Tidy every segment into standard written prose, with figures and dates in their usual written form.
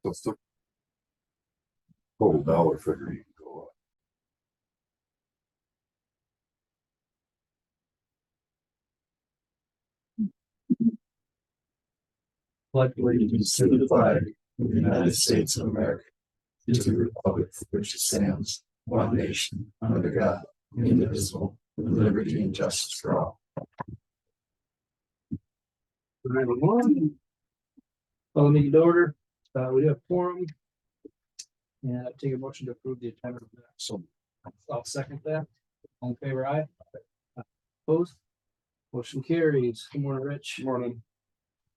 What's the total dollar figure you can go up? Pledge allegiance to the flag of the United States of America, to the republic for which it stands, one nation, under God, indivisible, with liberty and justice for all. Call the meeting to order. We do have quorum. And I take a motion to approve the attendance. So I'll second that. All in favor, aye. Opposed? Motion carries. Good morning, Rich. Good morning.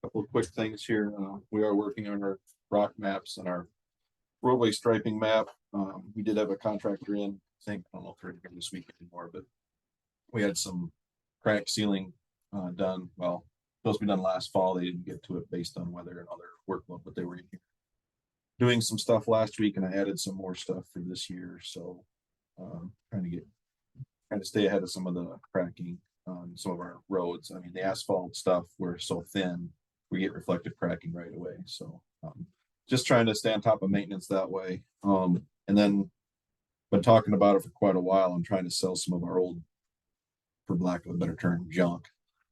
Couple of quick things here. We are working on our rock maps and our roadway striping map. We did have a contractor in, I think, I don't know if they're here this week anymore, but we had some crack sealing done. Well, supposed to be done last fall. They didn't get to it based on weather and other workload, but they were in here doing some stuff last week, and I added some more stuff for this year. So trying to stay ahead of some of the cracking on some of our roads. I mean, the asphalt stuff, we're so thin, we get reflective cracking right away. So just trying to stay on top of maintenance that way. And then been talking about it for quite a while. I'm trying to sell some of our old, for lack of a better term, junk.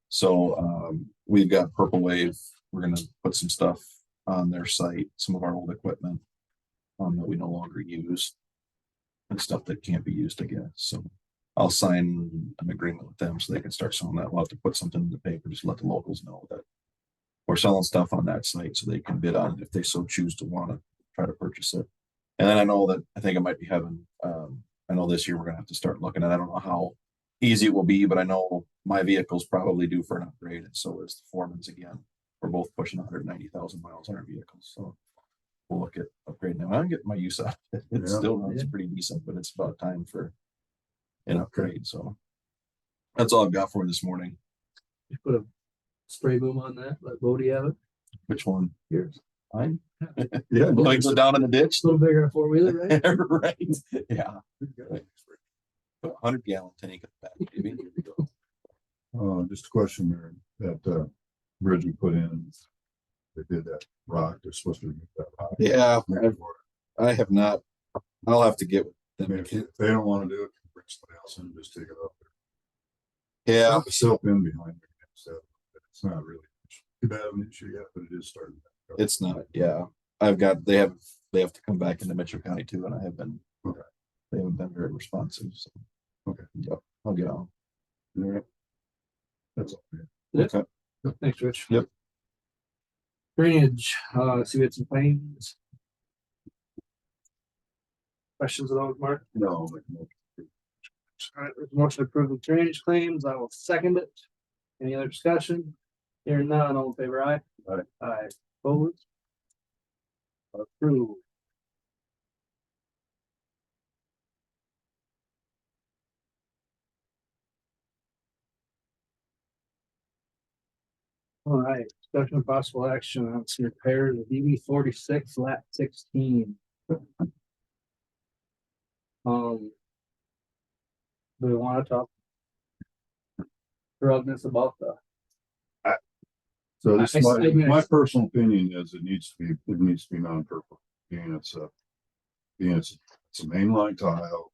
So we've got Purple Wave. We're going to put some stuff on their site, some of our old equipment that we no longer use and stuff that can't be used again. So I'll sign an agreement with them so they can start selling that. We'll have to put something in the paper, just let the locals know that we're selling stuff on that site so they can bid on it if they so choose to want to try to purchase it. And then I think it might be having, I know this year we're gonna have to start looking at, I don't know how easy it will be, but I know my vehicle's probably due for an upgrade, and so is the foreman's again. We're both pushing 190,000 miles on our vehicles, so we'll look at upgrading them. I'm getting my use out of it. It still runs pretty decent, but it's about time for an upgrade. So that's all I've got for this morning. You put a spray boom on that, let Bodie have it. Which one? Yours. Mine? Yeah, Like go down in the ditch. A little bigger than a four-wheeler, right? Right. Yeah. 100-gallon tank at the back, maybe. just a question there. That bridge we put in, they did that rock. They're supposed to remove that rock. Yeah, I have not. I'll have to get with I them. mean, if they don't want to do it, bring somebody else in and just take it up there. Yeah, The silt in behind there. So it's not really too bad of an issue yet, but it is starting. it's not. Yeah, I've got. They have to come back into Mitchell County too, and I have been. Okay. They haven't been very responsive. So. Okay. Yep. I'll get on. All right. That's all. Okay. Thanks, Rich. Yep. Drainage, see we had some claims. Questions at all, Mark? No. All right, there's a motion to approve the drainage claims. I will second it. Any other discussion? Hearing none, all in favor, aye. Aye. Aye. Opposed? Approved. All right, discussion of possible action on some repairs of DB 46 lap 16. Do we want to talk? This about the, So this I- I mean, my personal opinion is it needs to be non-purple. It's a mainline tile,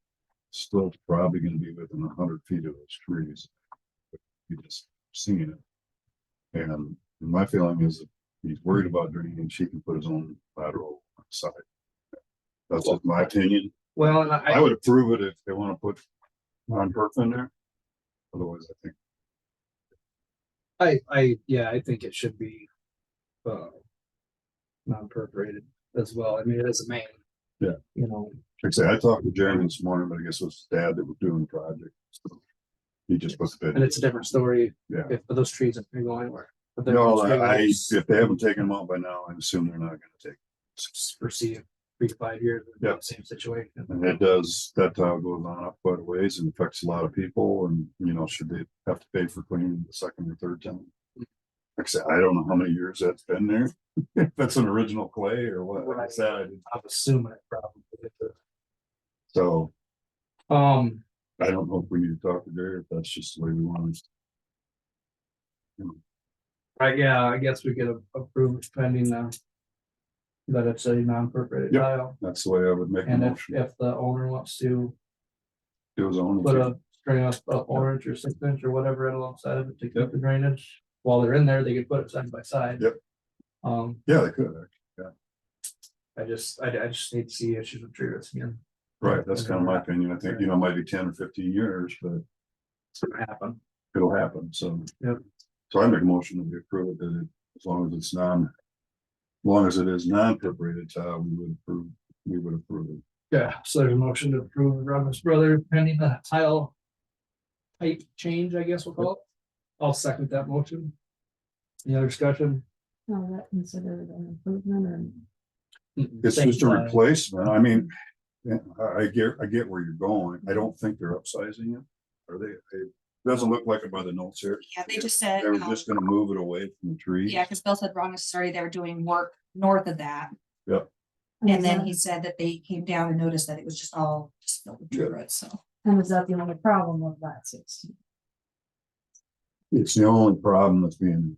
still probably gonna be within 100 feet of those trees. You just seeing it. And my feeling is if he's worried about drainage, he can put his own lateral on the side. That's just my opinion. well, and I would approve it if they want to put non-perf in there. Otherwise, I think I think it should be non-perforated as well. I mean, it is a main. Yeah. You know, like I say, I talked to Jeremy this morning, but I guess it was his dad that was doing the project. So he just puts the bid. and it's a different story Yeah. if those trees are gonna go anywhere. But they're No, just if they haven't taken them out by now, I assume they're not gonna take. foresee 3 to 5 years in Yeah. the same situation. And it does, that tile goes on up quite a ways and affects a lot of people and, should they have to pay for cleaning the second or third time? Like I said, I don't know how many years that's been there. If that's an original clay or what. Like I said, I'm assuming it probably. so Um, I don't know if we need to talk to Jerry, if that's just the way we want it. I guess we could approve it pending That it's a non-perforated Yep. tile, That's the way I would make a and motion. if the owner wants to It was on. put a string up a 4 inch or 6 inch or whatever right alongside of it to keep the drainage, while they're in there, they could put it side by side. Yep. Yeah, they could, actually. I just need to see issues with tree roots again. Right, that's kind of my opinion. I think, it might be 10 or 15 years, but It's gonna happen. it'll happen, so. Yep. So I make a motion to approve it, that as long as it's as long as it is non-perforated tile, we would approve it. Yeah, so there's a motion to approve Robert's brother pending the tile type change, I guess we'll call it. I'll second that motion. Any other discussion? No, that considered an improvement or? It's Same just a size. replacement. I mean, yeah, I get where you're going. I don't think they're upsizing it. Are they? It doesn't look like it by the notes here. Yeah, they just said, They were just gonna move it away from the trees. yeah, because Bill said wrong necessarily, they were doing work north of that. Yep. And then he said that they came down and noticed that it was just all just filled with tree Yeah. roots, so. And is that the only problem with that 16? It's the only problem that's being,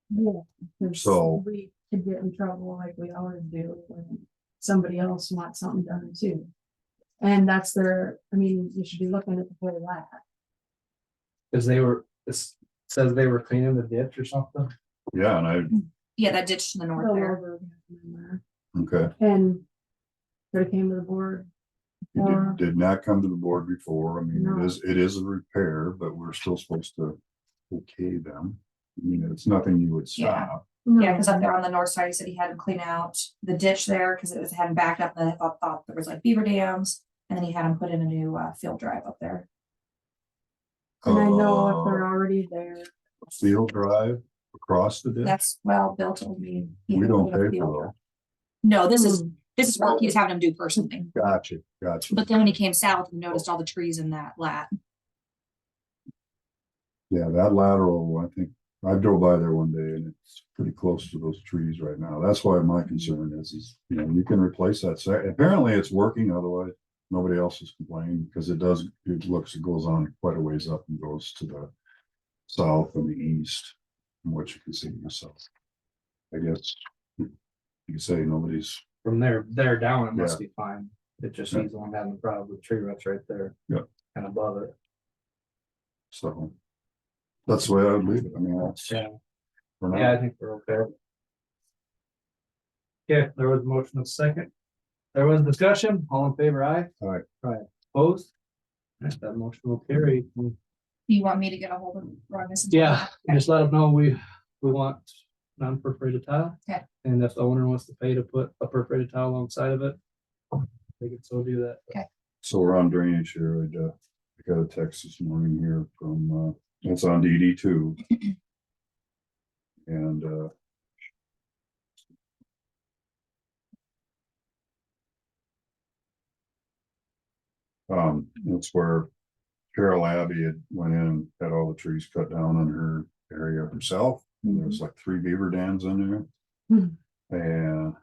Yeah. 'Cause So- we could get in trouble like we always do when somebody else wants something done too. And that's I mean, you should be looking at the whole lot. Cause it says they were cleaning the ditch or something. yeah, and Yeah, that ditch to the north Go there. over there. okay. And they came to the board. It Or- did not come to the board before. I mean, No. it is a repair, but we're still supposed to okay them. I mean, it's nothing you would Yeah. stop. Yeah, because up there on the north side, he said he had to clean out the ditch there because it was hadn't backed up and I thought there was like beaver dams. And then he had him put in a new field drive up there. And I know if they're already there. Field drive across the ditch. That's, well, Bill told me. he We had don't put a pay field for drive. those. No, this Hmm. is work he was having him do personally. Gotcha. But then when he came south, we noticed all the trees in that lat. Yeah, that lateral, I think, I drove by there one day and it's pretty close to those trees right now. That's why my concern is, you can replace that. Apparently it's working, otherwise nobody else is complaining because it goes on quite a ways up and goes to the south and the east, from what you can see yourself. I guess you can say nobody's, From there down, it must Yeah. be fine. It just Yeah. he's the one having the problem with tree roots right there. Yep. And above it. so. That's the way I would leave it. I mean, that's. Yeah. for now. Yeah, I think we're okay. Okay, there was a motion of second. There was discussion, all in favor, aye? Aye. Right, opposed? Alright, that motion will carry. Do you want me to get a hold of Rogus? Yeah, just let them know we want non-perforated tile. Okay. And if the owner wants to pay to put a perforated tile alongside of it, they can still do that. So we're on drainage here. I got a text this morning here from, it's on DD two. And, that's where Carol Abbey had went in and had all the trees cut down on her area herself. And there's like 3 beaver dams in there. Hmm. And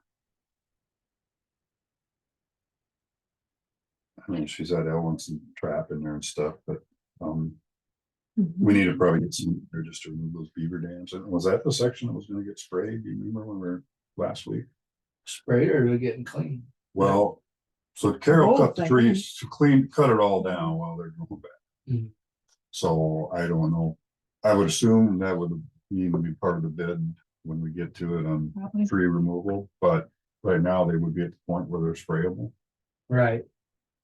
I mean, she's had elements and trap in there and stuff, but, we need to probably get some there just to remove those beaver dams. And was that the section that was gonna get sprayed? Do you remember when we were last week? Sprayed or they're getting clean? Well, so Carol cut the Both, I trees, cut it all down while they're going back. Mhm. So I don't know. I would assume that would even be part of the bid when we get to it on Probably. tree removal, but right now they would be at the point where they're sprayable. Right,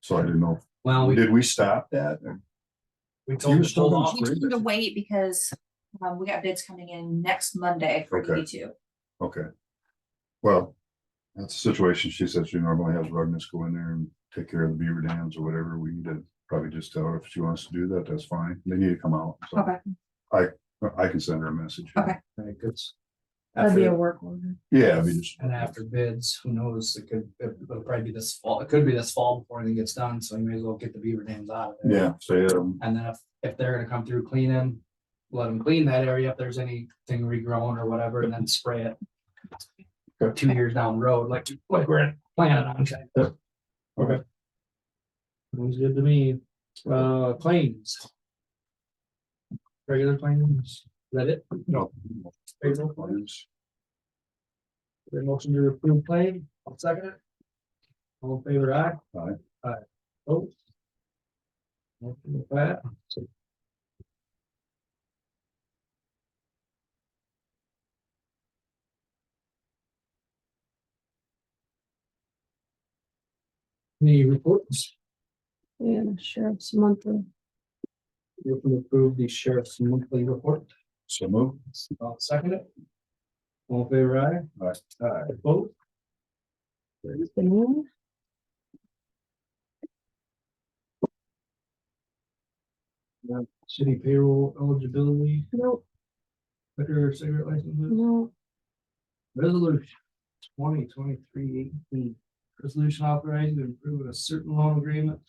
So I didn't know. well, Did we stop that? we told them to still hold gonna off. We told him to wait because we got bids coming in next Monday for Okay. DD2. Okay. Well, that's a situation. She says she normally has Rugness go in there and take care of the beaver dams or whatever. We need to probably just tell her if she wants to do that, that's fine. They need to come out. So Okay, I can send her a message. Okay. Right, 'cause That'd be a after- work order. Yeah, I mean, just. And after bids, who knows, it'll probably be this fall, it could be this fall before anything gets done, so you may as well get the beaver dams out of there. Yeah, say, And then if they're gonna come through cleaning, let them clean that area if there's anything regrowing or whatever, and then spray it. Okay. 2 years down the road, like we're planning on. Okay. Sounds good to me. Claims. Regular claims, is that it? no. Regular claims. The motion to approve claim, I'll second it. All in favor, aye? Aye. Aye. Oh. Motion with that. Any reports? Yeah, sheriff's monthly. You can approve the sheriff's monthly report. So move. I'll second it. All in favor, aye? Aye. Aye. Opposed? City payroll eligibility, Nope, liquor, cigarette licenses, no, resolution 2023-18. Resolution authorizing and approving a certain loan agreement.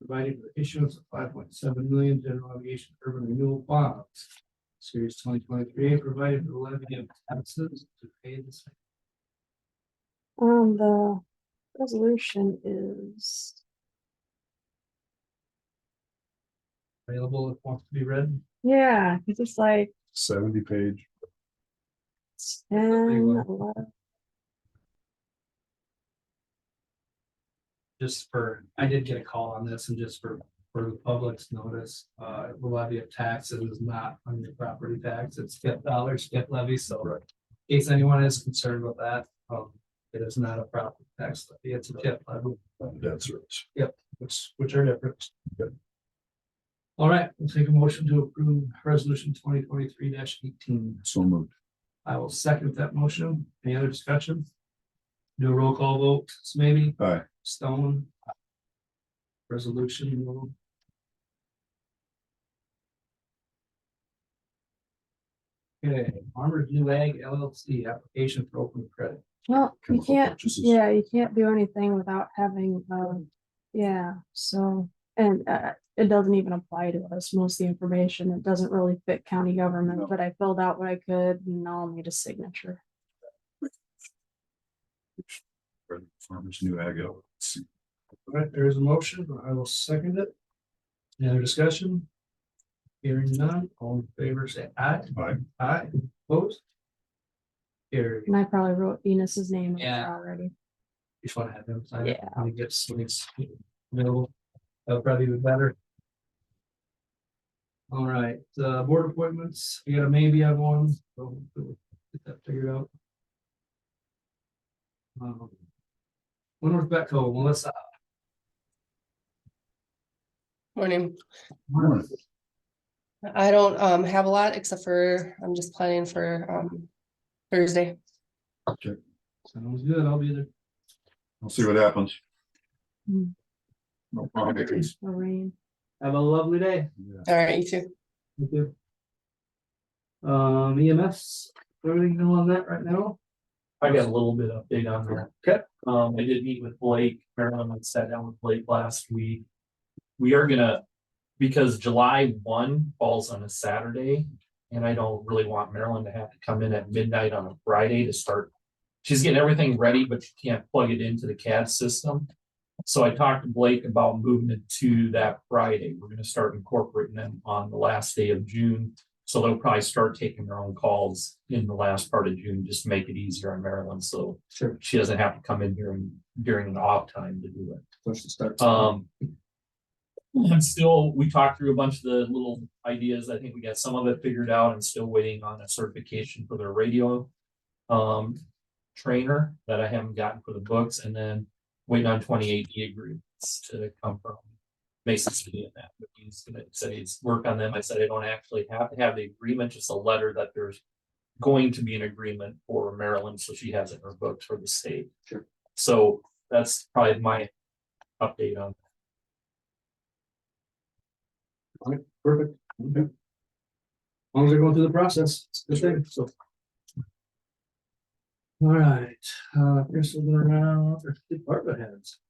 Providing for issuance of 5.7 million general obligation urban renewal bonds. Series 2023, provided for the levy of taxes to pay the same. the resolution is, Available if wants to be read. yeah, it's just like 70-page. 10, 11. Just for, I did get a call on this and just for the public's notice, the levy of taxes is not on your property tax, it's $50, skip levy, so. Right. In case anyone is concerned with that, it is not a property tax levy, it's a tip levy, Debt service. which are different. Good. All right, we'll take a motion to approve resolution 2023-18. So moved. I will second that motion. Any other discussion? Do a roll call vote, maybe Aye. Stone. Resolution. will- Okay, Armored New Ag LLC application for open credit. Well, you Chemical can't, purchases. yeah, you can't do anything without having, yeah, so, and, it doesn't even apply to us, most of the information, it doesn't really fit county No. government, but I filled out what I could, and now I'll need a signature. Farmers New Ag LLC. All right, there is a motion, I will second it. Any other discussion? Hearing none, all in favor, say aye. Aye. Aye, opposed? Carry. And I probably wrote Enos's name in Yeah. there already. Just want to have them sign it Yeah. when it gets, available. That'll probably be better. All right, board appointments, we got a maybe on one, so we'll get that figured out. Winworth Betco, Melissa. Morning. Morning. I don't have a lot except for I'm just planning for Thursday. Sounds good, I'll be there. I'll see what happens. Hmm. No problem. Or rain. Have a lovely day. Yeah. All right, you too. Thank you. EMS, everything going on that right now? I got a little bit of update on that. Okay. I did meet with Blake, Marilyn, I sat down with Blake last week. We are gonna, because July 1 falls on a Saturday, and I don't really want Marilyn to have to come in at midnight on a Friday to start. She's getting everything ready, but she can't plug it into the CAD system. So I talked to Blake about moving it to that Friday. We're gonna start incorporating them on the last day of June. So they'll probably start taking their own calls in the last part of June, just to make it easier on Marilyn, so Sure. she doesn't have to come in during an off time to do it. Push the start. And still, we talked through a bunch of the little ideas. I think we got some of it figured out and still waiting on a certification for their radio trainer that I haven't gotten for the books, and then waiting on 2080 agreements to come from Mason City and that. But he's gonna say he's work on them. I said I don't actually have to have the agreement, just a letter that there's going to be an agreement for Maryland, so she has it in her books for the state. Sure. So that's probably my update on. Perfect. Okay. As long as they're going through the process, it's a good thing, so. All right, here's looking around for department heads.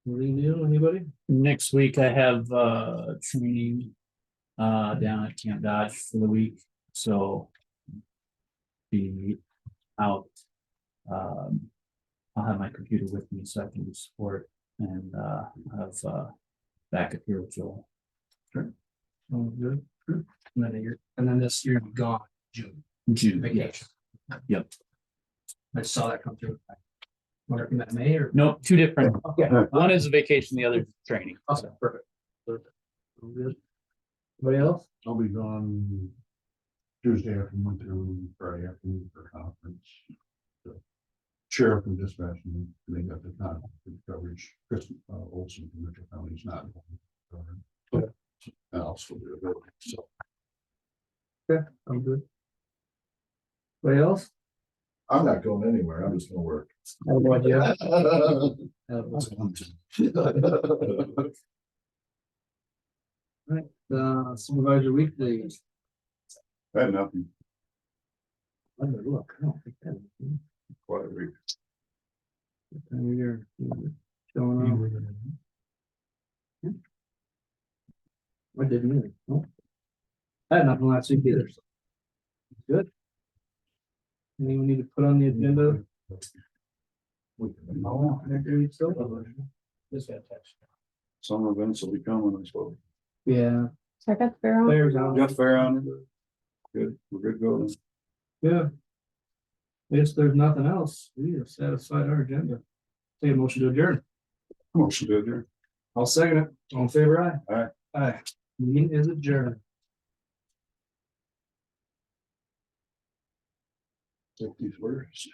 Anything new, anybody? Next week I have training down at Camp Dodge for the week, so be out. I'll have my computer with me so I can do support and have backup here with Joel. Oh, good. And then this year gone, June. June, Vacation. Yep. I just saw that come through. Wonder if you meant May or? No, two different. Okay. One is a vacation, the other is training. Okay, perfect. Perfect. All good. Anybody else? I'll be gone Tuesday afternoon through Friday afternoon for conference. The Sheriff and dispatch, and they got the conference coverage. Chris Olson from Mitchell County is not. Okay. And I'll still do it, so. I'm good. Anybody else? I'm not going anywhere, I'm just gonna work. How about you? Right, supervisor weekly. I had nothing, Let me look. I don't think that. quite a week. Time of year. Showing up. I didn't either. Nope. I had nothing last week either. So. Good. Anything we need to put on the agenda? Just got text. Some events will be coming, I suppose. Yeah. So I got the fair on. Players on. Got fair on it. Good, we're good going. Yeah. Guess there's nothing else. We have satisfied our agenda. Take a motion to adjourn. Motion to adjourn. I'll second it. All in favor, aye? Aye. Aye. Meeting is adjourned. 50 words.